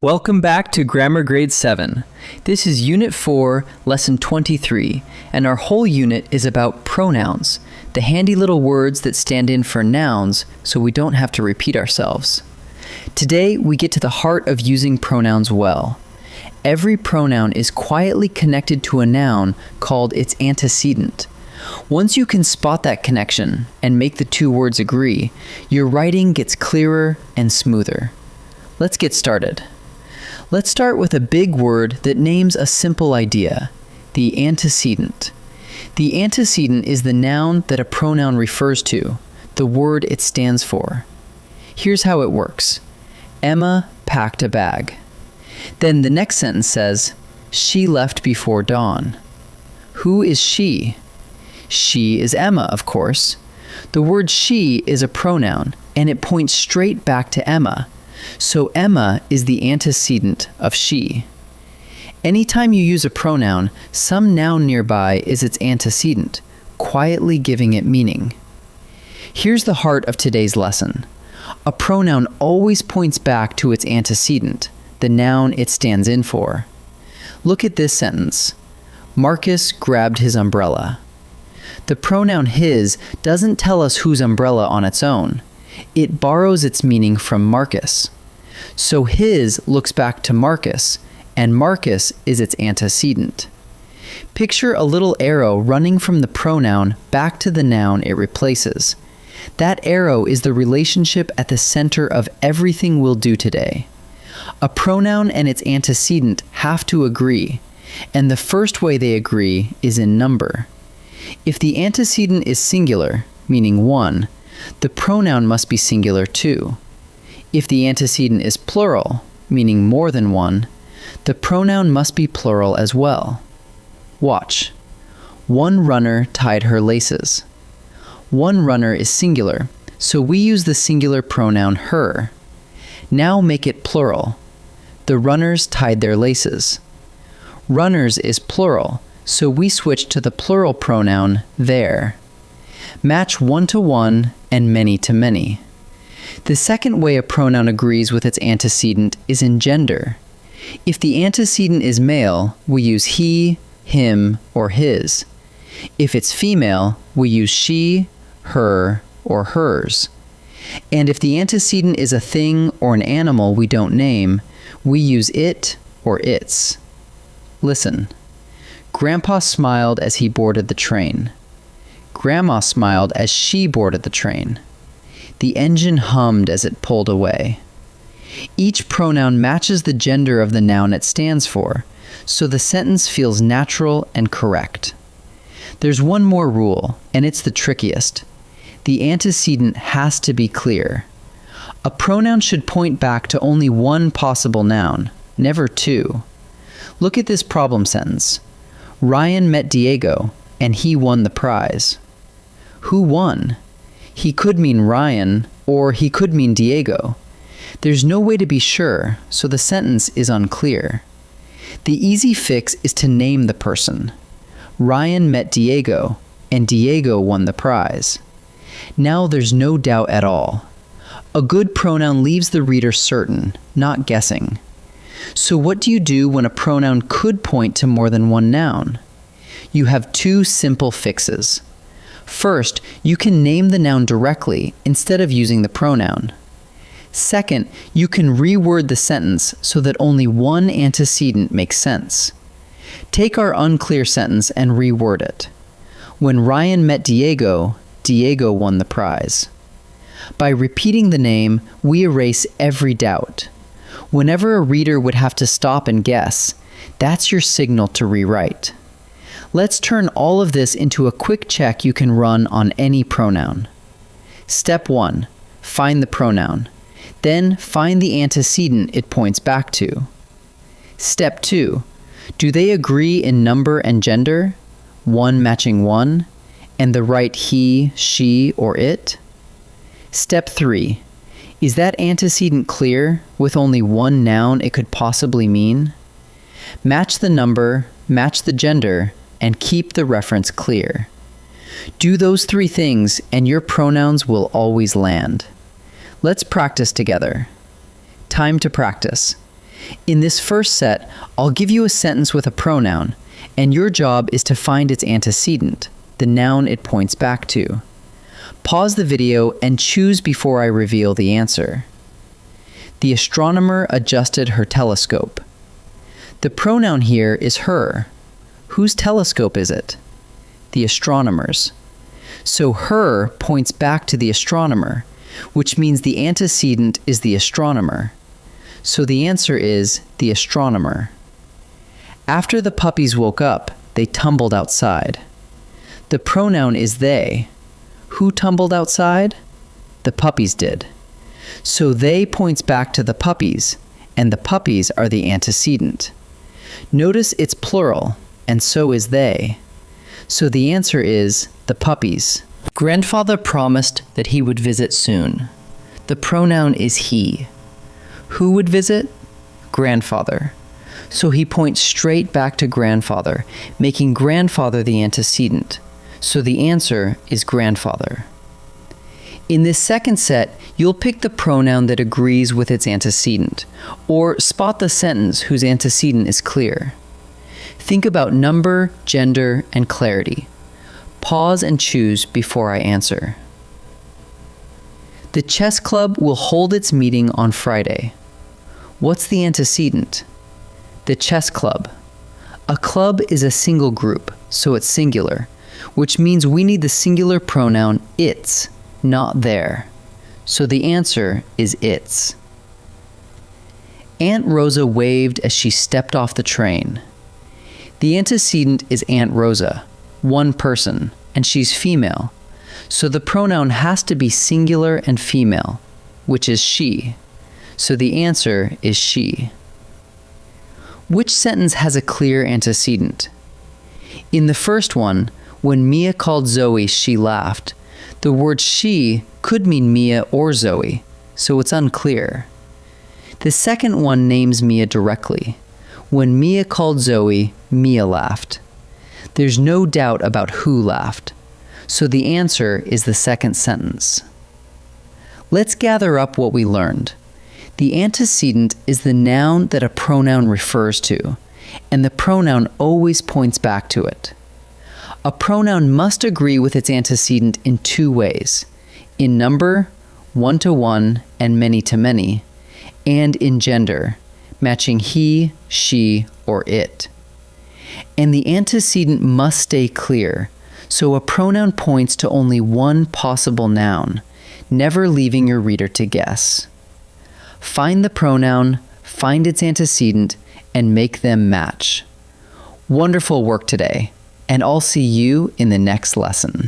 Welcome back to Grammar Grade 7. This is Unit 4, Lesson 23, and our whole unit is about pronouns, the handy little words that stand in for nouns so we don't have to repeat ourselves. Today, we get to the heart of using pronouns well. Every pronoun is quietly connected to a noun called its antecedent. Once you can spot that connection and make the two words agree, your writing gets clearer and smoother. Let's get started. Let's start with a big word that names a simple idea, the antecedent. The antecedent is the noun that a pronoun refers to, the word it stands for. Here's how it works. Emma packed a bag. Then the next sentence says, she left before dawn. Who is she? She is Emma, of course. The word she is a pronoun, and it points straight back to Emma. So Emma is the antecedent of she. Anytime you use a pronoun, some noun nearby is its antecedent, quietly giving it meaning. Here's the heart of today's lesson. A pronoun always points back to its antecedent, the noun it stands in for. Look at this sentence. Marcus grabbed his umbrella. The pronoun his doesn't tell us whose umbrella on its own. It borrows its meaning from Marcus. So his looks back to Marcus, and Marcus is its antecedent. Picture a little arrow running from the pronoun back to the noun it replaces. That arrow is the relationship at the center of everything we'll do today. A pronoun and its antecedent have to agree, and the first way they agree is in number. If the antecedent is singular, meaning one, the pronoun must be singular too. If the antecedent is plural, meaning more than one, the pronoun must be plural as well. Watch. One runner tied her laces. One runner is singular, so we use the singular pronoun her. Now make it plural. The runners tied their laces. Runners is plural, so we switch to the plural pronoun their. Match one to one and many to many. The second way a pronoun agrees with its antecedent is in gender. If the antecedent is male, we use he, him, or his. If it's female, we use she, her, or hers. And if the antecedent is a thing or an animal we don't name, we use it or its. Listen. Grandpa smiled as he boarded the train. Grandma smiled as she boarded the train. The engine hummed as it pulled away. Each pronoun matches the gender of the noun it stands for, so the sentence feels natural and correct. There's one more rule, and it's the trickiest. The antecedent has to be clear. A pronoun should point back to only one possible noun, never two. Look at this problem sentence. Ryan met Diego, and he won the prize. Who won? He could mean Ryan, or he could mean Diego. There's no way to be sure, so the sentence is unclear. The easy fix is to name the person. Ryan met Diego, and Diego won the prize. Now there's no doubt at all. A good pronoun leaves the reader certain, not guessing. So what do you do when a pronoun could point to more than one noun? You have two simple fixes. First, you can name the noun directly instead of using the pronoun. Second, you can reword the sentence so that only one antecedent makes sense. Take our unclear sentence and reword it. When Ryan met Diego, Diego won the prize. By repeating the name, we erase every doubt. Whenever a reader would have to stop and guess, that's your signal to rewrite. Let's turn all of this into a quick check you can run on any pronoun. Step 1. Find the pronoun. Then find the antecedent it points back to. Step 2. Do they agree in number and gender? One matching one, and the right he, she, or it? Step 3. Is that antecedent clear with only one noun it could possibly mean? Match the number, match the gender, and keep the reference clear. Do those three things and your pronouns will always land. Let's practice together. Time to practice. In this first set, I'll give you a sentence with a pronoun, and your job is to find its antecedent, the noun it points back to. Pause the video and choose before I reveal the answer. The astronomer adjusted her telescope. The pronoun here is her. Whose telescope is it? The astronomer's. So her points back to the astronomer, which means the antecedent is the astronomer. So the answer is the astronomer. After the puppies woke up, they tumbled outside. The pronoun is they. Who tumbled outside? The puppies did. So they points back to the puppies, and the puppies are the antecedent. Notice it's plural, and so is they. So the answer is the puppies. Grandfather promised that he would visit soon. The pronoun is he. Who would visit? Grandfather. So he points straight back to grandfather, making grandfather the antecedent. So the answer is grandfather. In this second set, you'll pick the pronoun that agrees with its antecedent, or spot the sentence whose antecedent is clear. Think about number, gender, and clarity. Pause and choose before I answer. The chess club will hold its meeting on Friday. What's the antecedent? The chess club. A club is a single group, so it's singular, which means we need the singular pronoun its, not their. So the answer is its. Aunt Rosa waved as she stepped off the train. The antecedent is Aunt Rosa, one person, and she's female. So the pronoun has to be singular and female, which is she. So the answer is she. Which sentence has a clear antecedent? In the first one, when Mia called Zoe, she laughed. The word she could mean Mia or Zoe, so it's unclear. The second one names Mia directly. When Mia called Zoe, Mia laughed. There's no doubt about who laughed, so the answer is the second sentence. Let's gather up what we learned. The antecedent is the noun that a pronoun refers to, and the pronoun always points back to it. A pronoun must agree with its antecedent in two ways: in number, one-to-one and many-to-many, and in gender, matching he, she, or it. And the antecedent must stay clear, so a pronoun points to only one possible noun, never leaving your reader to guess. Find the pronoun, find its antecedent, and make them match. Wonderful work today, and I'll see you in the next lesson.